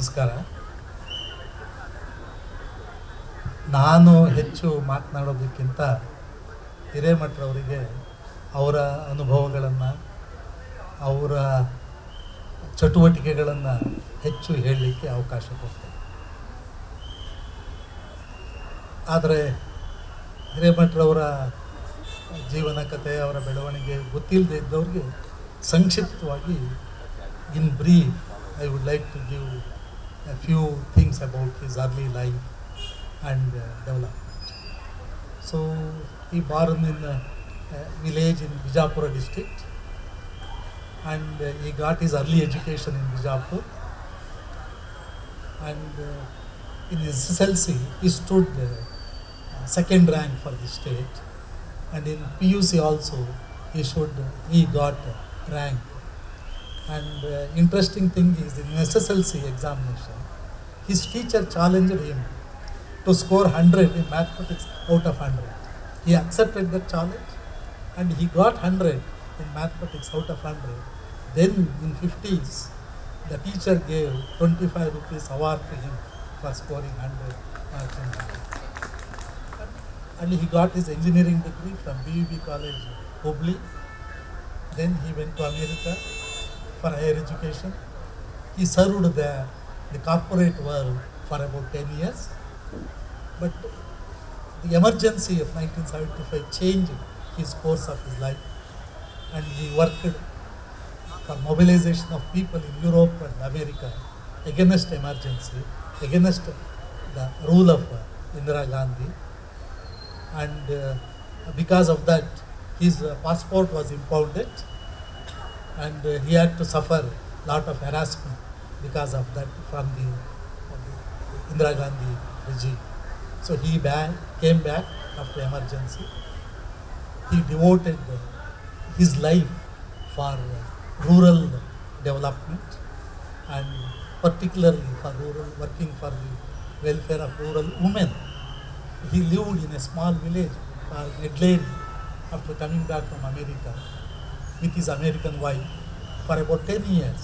ನಮಸ್ಕಾರ. ನಾನು ಹೆಚ್ಚು ಮಾತನಾಡೋದಕ್ಕಿಂತ ಹಿರೇಮಠರವರಿಗೆ ಅವರ ಅನುಭವಗಳನ್ನು, ಅವರ ಚಟುವಟಿಕೆಗಳನ್ನು ಹೆಚ್ಚು ಹೇಳಲಿಕ್ಕೆ ಅವಕಾಶ ಕೊಡ್ತೇನೆ. ಆದರೆ ಹಿರೇಮಠರವರ ಜೀವನ ಕಥೆ, ಅವರ ಬೆಳವಣಿಗೆ ಗೊತ್ತಿಲ್ಲದೆ ಇದ್ದವ್ರಿಗೆ ಸಂಕ್ಷಿಪ್ತವಾಗಿ in brief, I would like to give a few things about his early life and development. So, he born in a village in Bijapura district, and he got his early education in Bijapur. And in SSLC, he stood second rank for the state, and in PUC also, he got rank. And interesting thing is, in SSLC examination, his teacher challenged him to score 100 in mathematics out of 100. He accepted that challenge and he got 100 in mathematics out of 100. Then in 50s, the teacher gave 25 rupees award to him for scoring 100 marks in mathematics. And he got his engineering degree from BUB College, Hubli. Then he went to America for higher education. He served there, the corporate world, for about 10 years. But the emergency of 1975 changed his course of his life, and he worked for mobilization of people in Europe and America against emergency, against the rule of Indira Gandhi. And because of that, his passport was impounded, and he had to suffer a lot of harassment because of that from the Indira Gandhi regime. So he came back after emergency. He devoted his life for rural development, and particularly for working for the welfare of rural women. He lived in a small village called Adelaide after coming back from America with his American wife for about 10 years,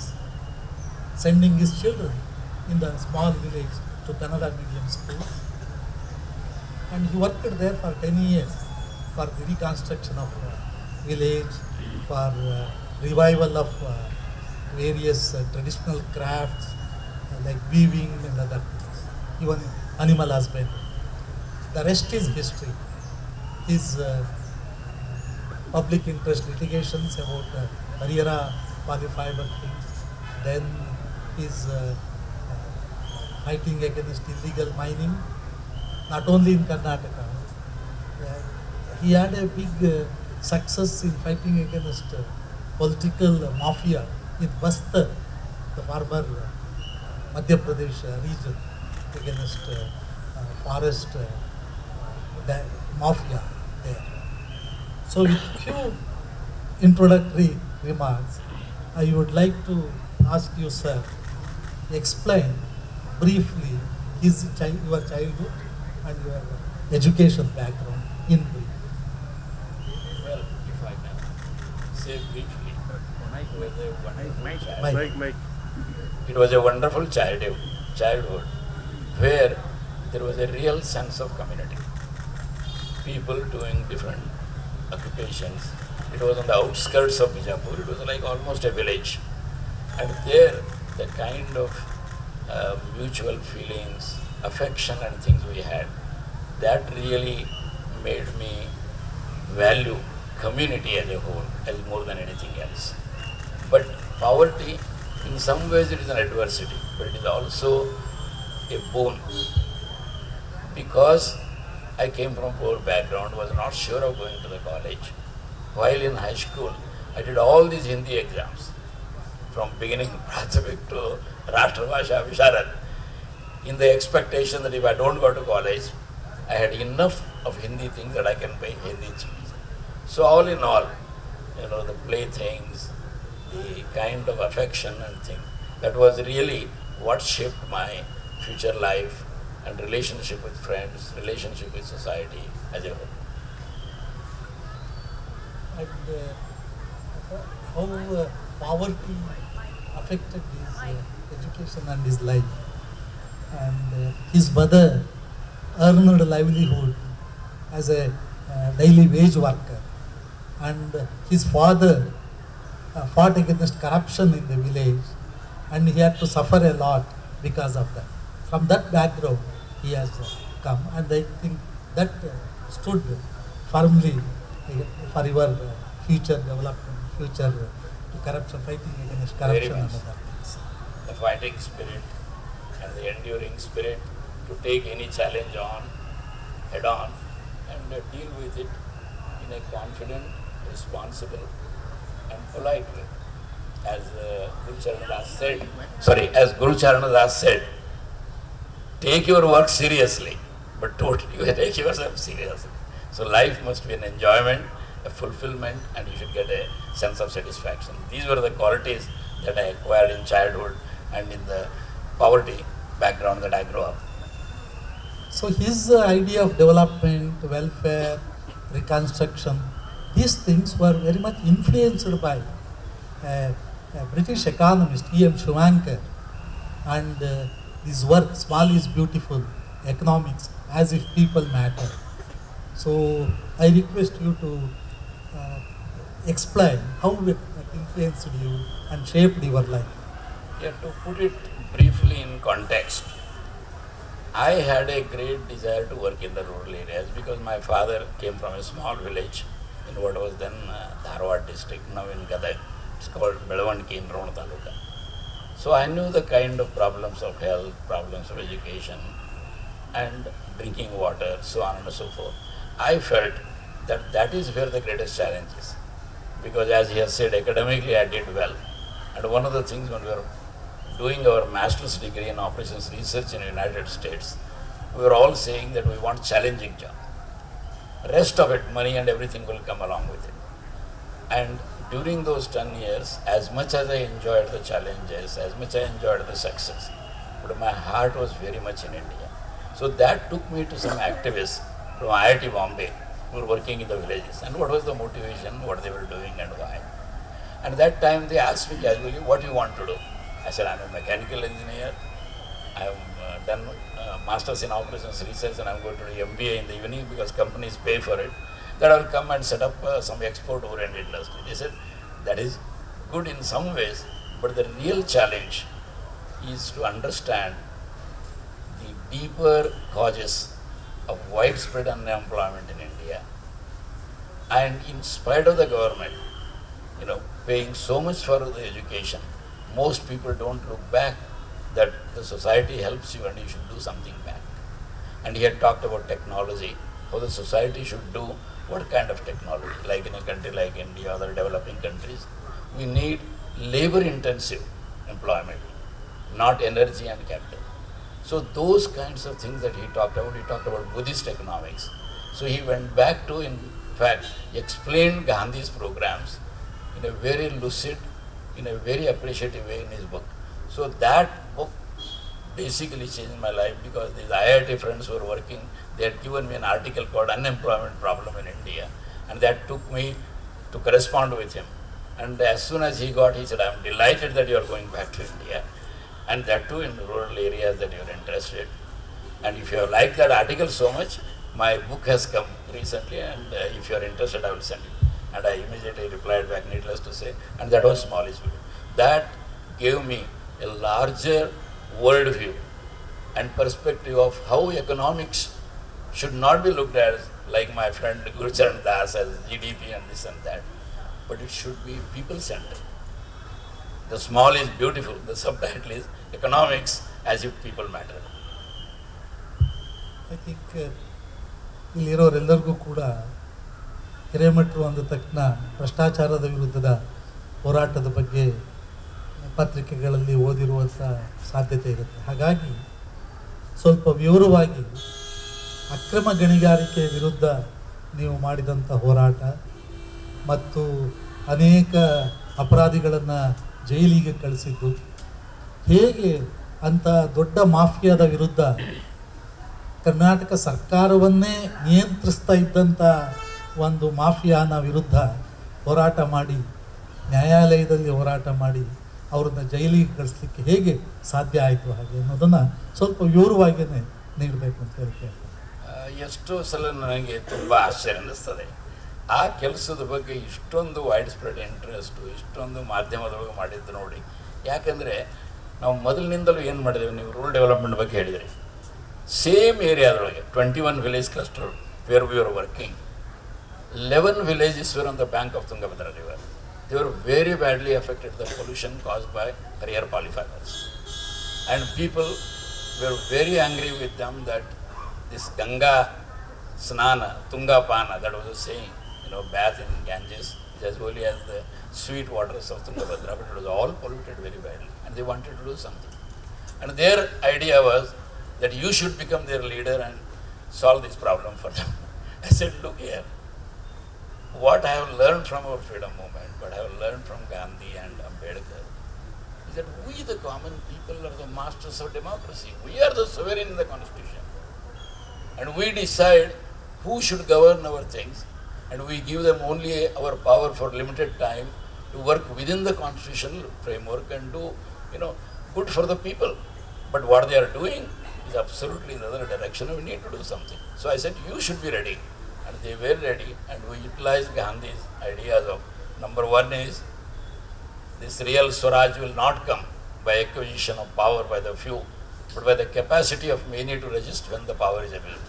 sending his children in the small village to Kannada medium school. And he worked there for 10 years for the reconstruction of village, for revival of various traditional crafts like weaving and other things, even animal husbandry. The rest is history. His public interest litigations about Harihara polyfiber things, then his fighting against illegal mining, not only in Karnataka. He had a big success in fighting against political mafia in Bastar, the former Madhya Pradesh region, against forest mafia there. So with few introductory remarks, I would like to ask you, sir, explain briefly your childhood and your education background in brief. Well, if I can say briefly, it was a wonderful childhood where there was a real sense of community. People doing different occupations. It was on the outskirts of Bijapur. It was like almost a village. And there, the kind of mutual feelings, affection and things we had, that really made me value community as a whole, as more than anything else. But poverty, in some ways it is an adversity, but it is also a boon. Because I came from a poor background, was not sure of going to the college. While in high school, I did all these Hindi exams, from beginning Prathamik to Rashtrabhasha Visharad, in the expectation that if I don't go to college, I had enough of Hindi things that I can pay Hindi fees. So all in all, the playthings, the kind of affection and thing, that was really what shaped my future life and relationship with friends, relationship with society as a whole. And how poverty affected his education and his life? and his mother earned a livelihood as a daily wage worker, and his father fought against corruption in the village, and he had to suffer a lot because of that. From that background, he has come, and I think that stood firmly for your future development, future corruption, fighting against Very corruption and much. other things. The fighting spirit and the enduring spirit to take any challenge on, head on, and deal with it in a confident, responsible, and polite way. As Guru Charanadas said, take your work seriously, but don't take yourself seriously. So life must be an enjoyment, a fulfillment, and you should get a sense of satisfaction. These were the qualities that I acquired in childhood and in the poverty background that I grew up. So his idea of development, welfare, reconstruction, these things were very much influenced by a British economist, E.M. Schumacher, and his work, Small is Beautiful, Economics, as if people matter. So I request you to explain how it influenced you and shaped your life. Yeah, to put it briefly in context, I had a great desire to work in the rural areas because my father came from a small village in what was then Dharwad district, now in Gadag. It's called Belavanki in Rohna Taluka. So I knew the kind of problems of health, problems of education, and drinking water, so on and so forth. I felt that that is where the greatest challenge is. Because as he has said, academically I did well. And one of the things when we were doing our master's degree in operations research in the United States, we were all saying that we want challenging job. Rest of it, money and everything will come along with it. And during those 10 years, as much as I enjoyed the challenges, as much I enjoyed the success, but my heart was very much in India. So that took me to some activists from IIT Bombay who were working in the villages. And what was the motivation, what they were doing and why. And that time they asked me casually, what do you want to do? I said, I'm a mechanical engineer. I have done Masters in Operations Research and I'm going to do MBA in the evening because companies pay for it. That I will come and set up some export-oriented industry. They said, that is good in some ways, but the real challenge is to understand the deeper causes of widespread unemployment in India. And in spite of the government, paying so much for the education, most people don't look back that the society helps you and you should do something back. And he had talked about technology, how the society should do what kind of technology, like in a country like India or other developing countries. We need labor-intensive employment, not energy and capital. So those kinds of things that he talked about Buddhist economics. So he went back to, in fact, explained Gandhi's programs in a very lucid, in a very appreciative way in his book. So that book basically changed my life because these IIT friends who were working, they had given me an article called Unemployment Problem in India, and that took me to correspond with him. And as soon as he said, I'm delighted that you are going back to India, and that too in rural areas that you are interested. And if you have liked that article so much, my book has come recently, and if you are interested, I will send you. And I immediately replied back, needless to say, and that was Small is Beautiful. That gave me a larger worldview and perspective of how economics should not be looked at like my friend Guru Charanadas as GDP and this and that, but it should be people-centered. The Small is Beautiful, the subtitle is Economics as if people matter. I think ಇಲ್ಲಿರೋರೆಲ್ಲರಿಗೂ ಕೂಡ ಹಿರೇಮಠರು ಅಂದ ತಕ್ಷಣ ಭ್ರಷ್ಟಾಚಾರದ ವಿರುದ್ಧದ ಹೋರಾಟದ ಬಗ್ಗೆ ಪತ್ರಿಕೆಗಳಲ್ಲಿ ಓದಿರುವಂಥ ಸಾಧ್ಯತೆ ಇರುತ್ತೆ. ಹಾಗಾಗಿ ಸ್ವಲ್ಪ ವಿವರವಾಗಿ ಅಕ್ರಮ ಗಣಿಗಾರಿಕೆ ವಿರುದ್ಧ ನೀವು ಮಾಡಿದಂಥ ಹೋರಾಟ ಮತ್ತು ಅನೇಕ ಅಪರಾಧಿಗಳನ್ನು ಜೈಲಿಗೆ ಕಳಿಸಿದ್ದು, ಹೇಗೆ ಅಂಥ ದೊಡ್ಡ ಮಾಫಿಯಾದ ವಿರುದ್ಧ ಕರ್ನಾಟಕ ಸರ್ಕಾರವನ್ನೇ ನಿಯಂತ್ರಿಸ್ತಾ ಇದ್ದಂಥ ಒಂದು ಮಾಫಿಯಾನ ವಿರುದ್ಧ ಹೋರಾಟ ಮಾಡಿ, ನ್ಯಾಯಾಲಯದಲ್ಲಿ ಹೋರಾಟ ಮಾಡಿ ಅವ್ರನ್ನ ಜೈಲಿಗೆ ಕಳಿಸ್ಲಿಕ್ಕೆ ಹೇಗೆ ಸಾಧ್ಯ ಆಯಿತು ಹಾಗೆ ಅನ್ನೋದನ್ನು ಸ್ವಲ್ಪ ವಿವರವಾಗಿಯೇ ನೀಡಬೇಕು ಅಂತ ಹೇಳ್ತೇನೆ. ಎಷ್ಟೋ ಸಲ ನನಗೆ ತುಂಬ ಆಶ್ಚರ್ಯ ಅನ್ನಿಸ್ತದೆ, ಆ ಕೆಲಸದ ಬಗ್ಗೆ ಇಷ್ಟೊಂದು ವೈಡ್ ಸ್ಪ್ರೆಡ್ ಇಂಟ್ರೆಸ್ಟು ಇಷ್ಟೊಂದು ಮಾಧ್ಯಮದೊಳಗೆ ಮಾಡಿದ್ದು ನೋಡಿ. ಯಾಕೆಂದರೆ ನಾವು ಮೊದಲಿನಿಂದಲೂ ಏನು ಮಾಡಿದ್ದೇವೆ, ನೀವು ರೂರಲ್ ಡೆವಲಪ್ಮೆಂಟ್ ಬಗ್ಗೆ ಹೇಳಿದ್ರಿ, ಸೇಮ್ ಏರಿಯಾದೊಳಗೆ 21 village cluster where we are working, 11 villages were on the bank of Tungabhadra river. They were very badly affected by the pollution caused by rare polyfibers. And people were very angry with them that this Ganga Snana, Tunga Pana, that was a saying, bath in Ganges is as holy as the sweet waters of Tungabhadra, but it was all polluted very badly. And they wanted to do something. And their idea was that you should become their leader and solve this problem for them. I said, look here. What I have learned from our freedom movement, what I have learned from Gandhi and Ambedkar, is that we, the common people, are the masters of democracy. We are the sovereign in the constitution. And we decide who should govern our things, and we give them only our power for limited time to work within the constitutional framework and do, good for the people. But what they are doing is absolutely in the other direction, and we need to do something. So I said, you should be ready. And they were ready, and we utilized Gandhi's ideas of, number one is, this real Swaraj will not come by acquisition of power by the few, but by the capacity of many to resist when the power is abused.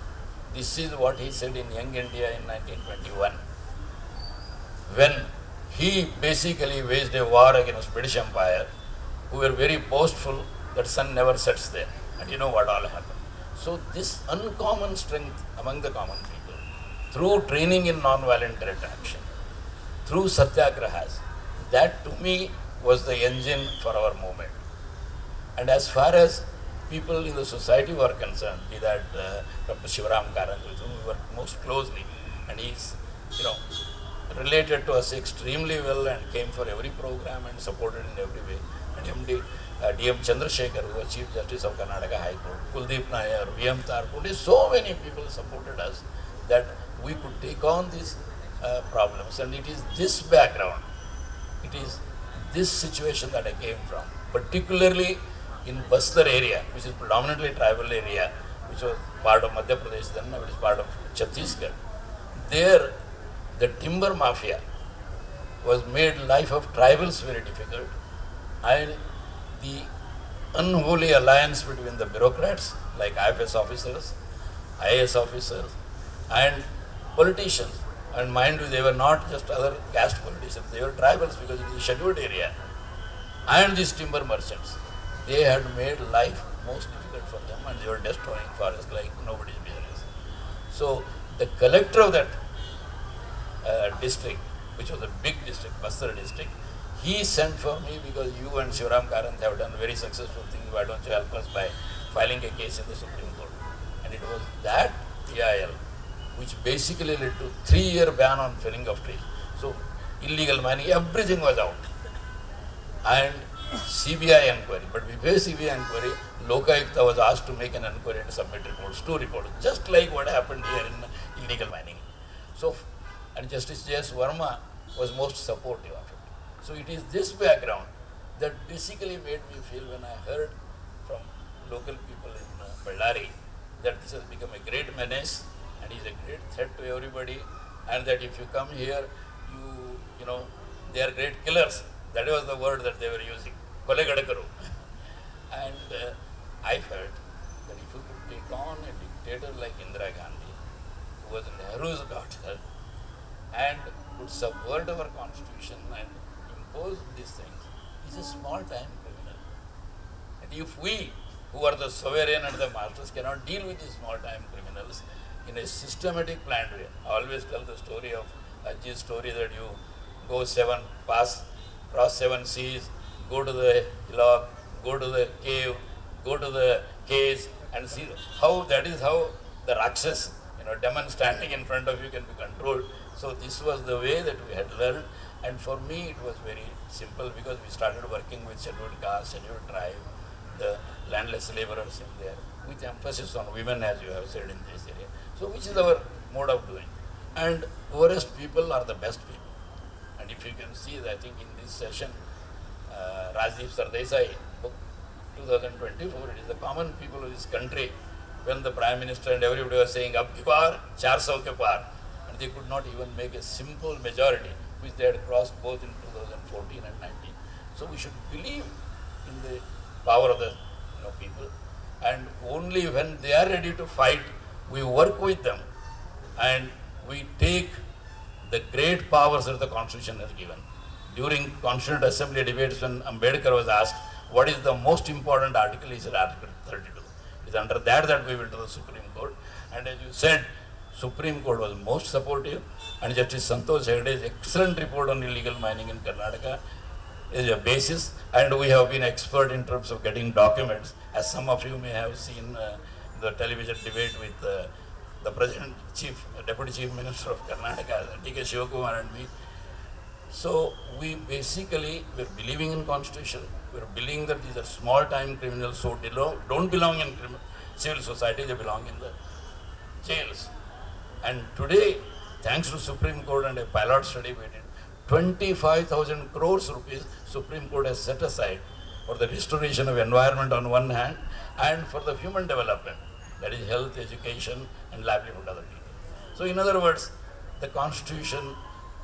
This is what he said in Young India in 1921, when he basically waged a war against British Empire, who were very boastful that sun never sets there. And you know what all happened. So this uncommon strength among the common people, through training in non-violent direct action, through satyagrahas, that to me was the engine for our movement. And as far as people in the society were concerned, be that Dr. Shivaram Karanth, with whom we work most closely, and he's, related to us extremely well and came for every program and supported in every way. And TR Chandrashekhara, who was Chief Justice of Karnataka High Court, Kuldeep Nair, VM Tarpudi, so many people supported us that we could take on these problems. And it is this background, it is this situation that I came from, particularly in Bastar area, which is predominantly tribal area, which was part of Madhya Pradesh then, which is part of Chhattisgarh. There, the timber mafia was made life of tribals very difficult, and the unholy alliance between the bureaucrats, like IFS officers, IAS officers, and politicians. And mind you, they were not just other caste politicians, they were tribals because it is a scheduled area. And these timber merchants, they had made life most difficult for them, and they were destroying forests like nobody's business. So the collector of that district, which was a big district, Bastar district, he sent for me because you and Shivaram Karanth have done very successful things. Why don't you help us by filing a case in the Supreme Court? And it was that PIL which basically led to 3-year ban on felling of trees. So illegal mining, everything was out. And CBI inquiry, but before CBI inquiry, Lokayukta was asked to make an inquiry and submit reports, 2 reports, just like what happened here in illegal mining. So, and Justice J.S. Verma was most supportive of it. So it is this background that basically made me feel, when I heard from local people in Bellary that this has become a great menace and is a great threat to everybody, and that if you come here, they are great killers. That was the word that they were using, Kolegadakaru. And I felt that if you could take on a dictator like Indira Gandhi, who was Nehru's daughter, and could subvert our constitution and impose these things, he's a small-time criminal. And if we, who are the sovereign and the masters, cannot deal with these small-time criminals in a systematic planned way. I always tell the story of Ajji's story that you go cross 7 seas, go to the hillock, go to the cave, go to the caves, and see how that is how the Rakshas, demon standing in front of you can be controlled. So this was the way that we had learned, and for me it was very simple because we started working with scheduled caste, scheduled tribe, the landless laborers in there, with emphasis on women, as you have said, in this area. So which is our mode of doing. And poorest people are the best people. And if you can see, I think in this session, Rajiv Sardesai book 2024. It is the common people of this country when the Prime Minister and everybody was saying up ki par, 400 ke par, and they could not even make a simple majority which they had crossed both in 2014 and 19. So we should believe in the power of the people, and only when they are ready to fight, we work with them and we take the great powers that the Constitution has given. During Constituent Assembly debates, when Ambedkar was asked, what is the most important article? He said Article 32. It is under that we went to the Supreme Court. And as you said, Supreme Court was most supportive, and Justice Santosh Hegde's excellent report on illegal mining in Karnataka is a basis, and we have been expert in terms of getting documents, as some of you may have seen the television debate with the Deputy Chief Minister of Karnataka, D.K. Shivakumar and me. So we basically, we're believing in Constitution, we're believing that these are small time criminals who don't belong in civil society, they belong in the jails. And today, thanks to Supreme Court and a pilot study we did, 25,000 crores rupees Supreme Court has set aside for the restoration of environment on one hand and for the human development, that is health, education and livelihood other people. So in other words, the Constitution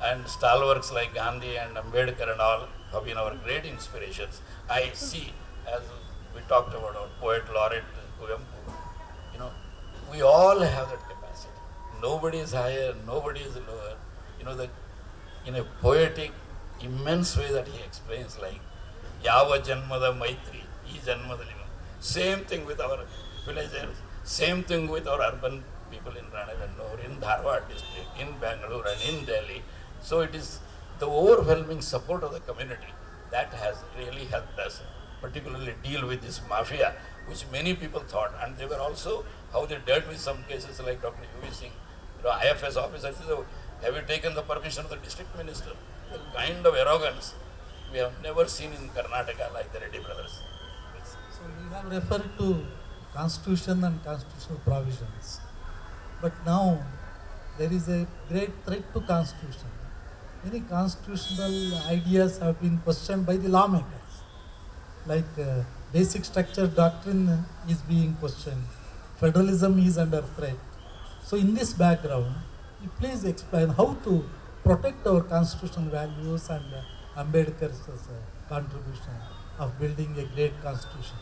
and stalwarts like Gandhi and Ambedkar and all have been our great inspirations. I see, as we talked about our poet laureate Kuvempu, we all have that capacity. Nobody is higher, nobody is lower. In a poetic, immense way that he explains, like Yava Janmada Maitri, E Janmada. Same thing with our villagers, same thing with our urban people in Ranavennur, in Dharwad district, in Bangalore and in Delhi. So it is the overwhelming support of the community that has really helped us, particularly deal with this mafia, which many people thought, and they were also how they dealt with some cases like Dr. U.V. Singh, IFS officers. Have you taken the permission of the district minister? The kind of arrogance we have never seen in Karnataka like the Reddy brothers. So we have referred to Constitution and constitutional provisions, but now there is a great threat to Constitution. Many constitutional ideas have been questioned by the lawmakers, like basic structure doctrine is being questioned, federalism is under threat. So in this background, please explain how to protect our constitutional values and Ambedkar's contribution of building a great constitution.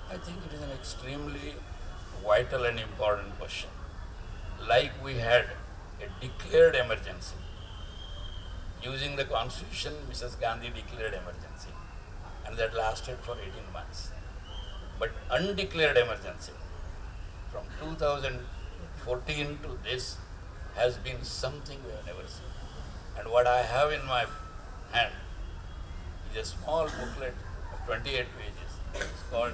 I think it is an extremely vital and important question. Like we had a declared emergency. Using the Constitution, Mrs. Gandhi declared emergency, and that lasted for 18 months. But undeclared emergency, from 2014 to this, has been something we have never seen. And what I have in my hand is a small booklet of 28 pages. It's called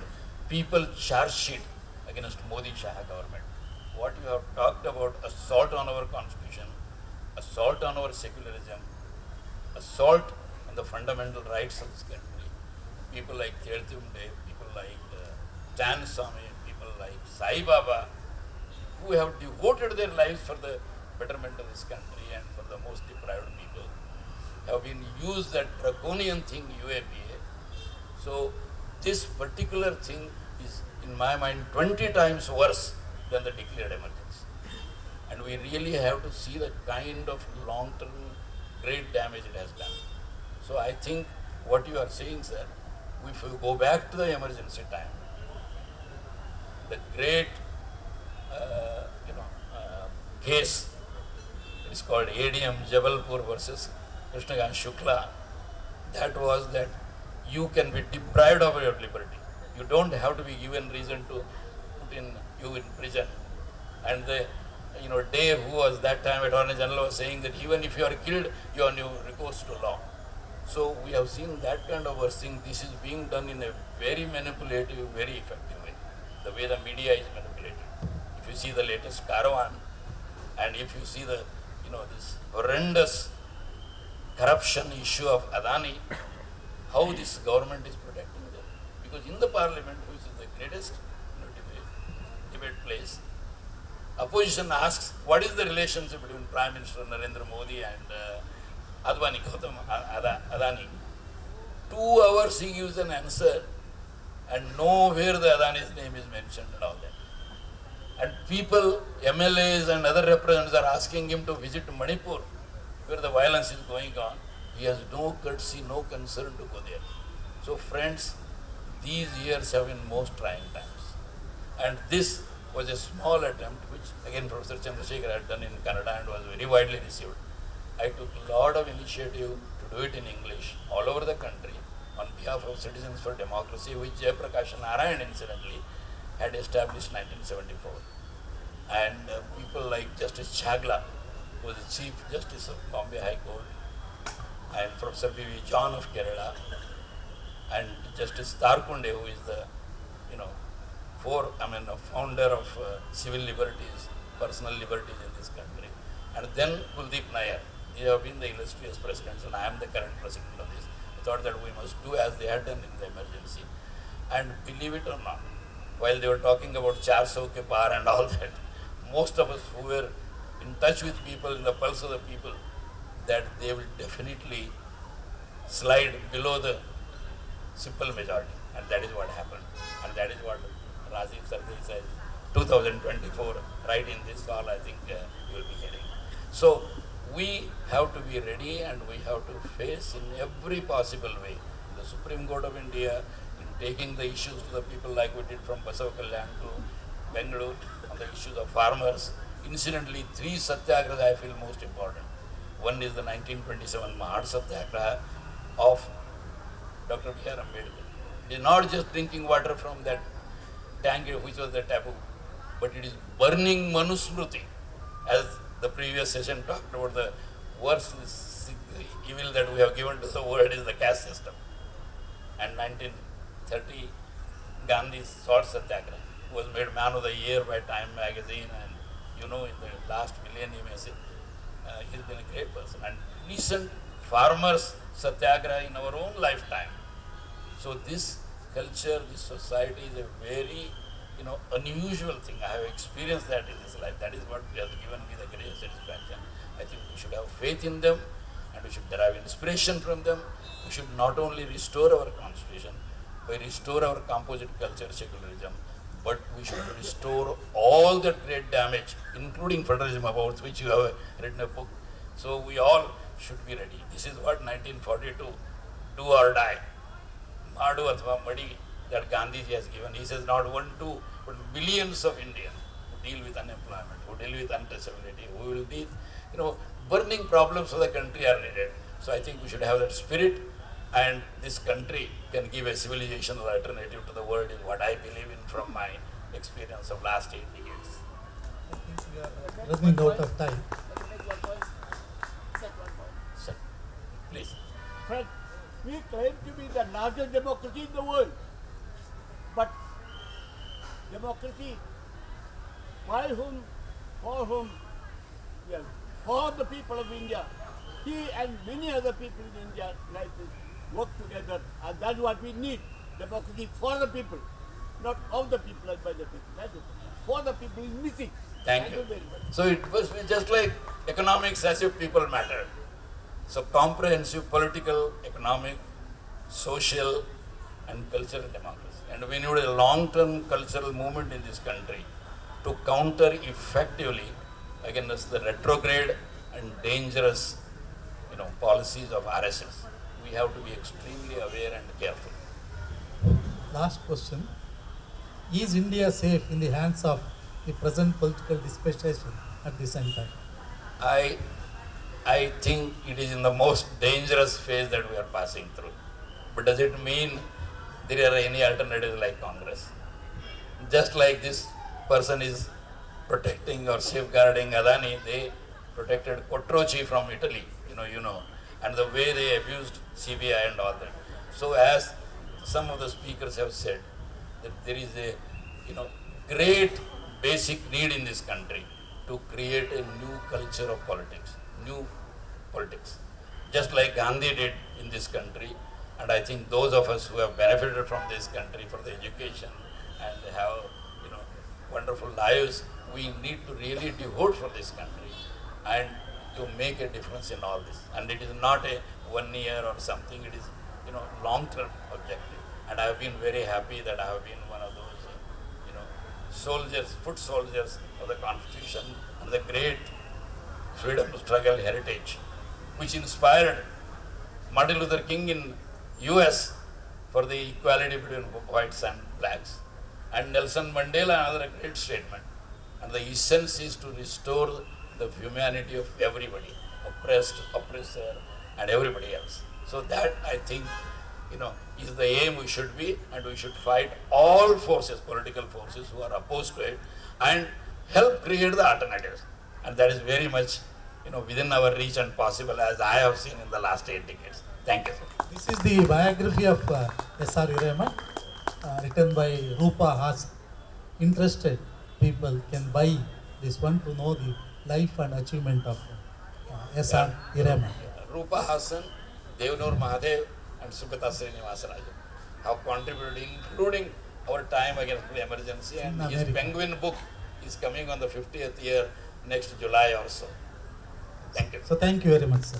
People Charge Sheet Against Modi Shah government. What you have talked about, assault on our constitution, assault on our secularism, assault on the fundamental rights of this country. People like Tirthumde, people like Chan Swami, people like Sai Baba, who have devoted their lives for the betterment of this country and for the most deprived people, have been used that draconian thing, UAPA. So this particular thing is, in my mind, 20 times worse than the declared emergency. And we really have to see the kind of long-term great damage it has done. So I think what you are saying, sir, if you go back to the emergency time, the great case is called ADM Jabalpur versus Krishnakant Shukla. That was that you can be deprived of your liberty. You don't have to be given reason to put you in prison. And the Day, who was that time Attorney General, was saying that even if you are killed, you are no recourse to law. So we have seen that kind of thing. This is being done in a very manipulative, very effective way. The way the media is manipulated. If you see the latest caravan, and if you see the this horrendous corruption issue of Adani, how this government is protecting them. Because in the parliament, which is the greatest debate place, opposition asks, what is the relationship between Prime Minister Narendra Modi and Adani? 2 hours he gives an answer, and nowhere the Adani's name is mentioned and all that. And people, MLAs and other representatives are asking him to visit Manipur, where the violence is going on. He has no courtesy, no concern to go there. So friends, these years have been most trying times. And this was a small attempt, which again Professor Chandrashekhara had done in Kannada and was very widely received. I took a lot of initiative to do it in English all over the country on behalf of Citizens for Democracy, which Jayaprakash Narayan incidentally had established in 1974. And people like Justice Chagla, who was the Chief Justice of Bombay High Court, and Professor B.V. John of Kerala, and Justice Tarkunde, who is the, founder of civil liberties, personal liberties in this country, and then Kuldeep Nair. They have been the illustrious presidents, and I am the current president of this. I thought that we must do as they had done in the emergency. And believe it or not, while they were talking about 400 ke par and all that, most of us who were in touch with people, in the pulse of the people, that they will definitely slide below the simple majority. And that is what happened. And that is what Rajiv Sarkar says, 2024, right in this fall, I think you will be hearing. So we have to be ready, and we have to face in every possible way. The Supreme Court of India, in taking the issues to the people like we did from Basavakalyan to Bengaluru on the issues of farmers. Incidentally, 3 satyagrahas I feel most important. One is the 1927 Mahad Satyagraha of Dr. B.R. Ambedkar. It is not just drinking water from that tank which was the taboo, but it is burning Manusmruti. As the previous session talked about, the worst evil that we have given to the world is the caste system. And 1930, Gandhi's Salt Satyagraha was made Man of the Year by Time magazine, and in the last millennium, he's been a great person. And recent farmers Satyagraha in our own lifetime. So this culture, this society is a very, unusual thing. I have experienced that in this life. That is what has given me the greatest satisfaction. I think we should have faith in them, and we should derive inspiration from them. We should not only restore our constitution, but restore our composite culture, secularism, but we should restore all the great damage, including federalism, about which you have written a book. So we all should be ready. This is what 1942, do or die. Madu athva Madi, that Gandhiji has given. He says not 1, 2, but billions of Indians who deal with unemployment, who deal with untouchability, who will deal, burning problems of the country are needed. So I think we should have that spirit, and this country can give a civilizational alternative to the world, is what I believe in from my experience of last 8 decades. I think we are running out of time. Let me make one point. Set one point. Sir, please. Friend, we claim to be the largest democracy in the world. But democracy, by whom, for whom, well, for the people of India, he and many other people in India like this work together, and that's what we need. Democracy for the people, not of the people and by the people. That's it. For the people is missing. Thank you. Very much. So it must be just like economics as if people matter. So comprehensive political, economic, social and cultural democracy. And we need a long-term cultural movement in this country to counter effectively against the retrograde and dangerous policies of RSS. We have to be extremely aware and careful. Last question. Is India safe in the hands of the present political dispensation at the same time? I think it is in the most dangerous phase that we are passing through. But does it mean there are any alternatives like Congress? Just like this person is protecting or safeguarding Adani, they protected Quattrochi from Italy, and the way they abused CBI and all that. So as some of the speakers have said, that there is a great basic need in this country to create a new culture of politics, new politics, just like Gandhi did in this country. And I think those of us who have benefited from this country for the education and have wonderful lives, we need to really devote for this country and to make a difference in all this. And it is not a 1 year or something, it is long-term objective. And I have been very happy that I have been one of those, soldiers, foot soldiers of the Constitution and the great freedom struggle heritage, which inspired Martin Luther King in US for the equality between whites and blacks, and Nelson Mandela another great statement. And the essence is to restore the humanity of everybody, oppressed, oppressor, and everybody else. So that I think, is the aim we should be, and we should fight all forces, political forces who are opposed to it, and help create the alternatives. And that is very much, within our reach and possible, as I have seen in the last 8 decades. Thank you, sir. This is the biography of S.R. Hiremath, written by Rupa Haas. Interested people can buy this one to know the life and achievement of S.R. Hiremath. Rupa Hassan, Devnur Mahadev, and Sukata Srinivasanaju have contributed, including our time against the emergency, and his Penguin book is coming on the 50th year next July or so. Thank you. So thank you very much, sir.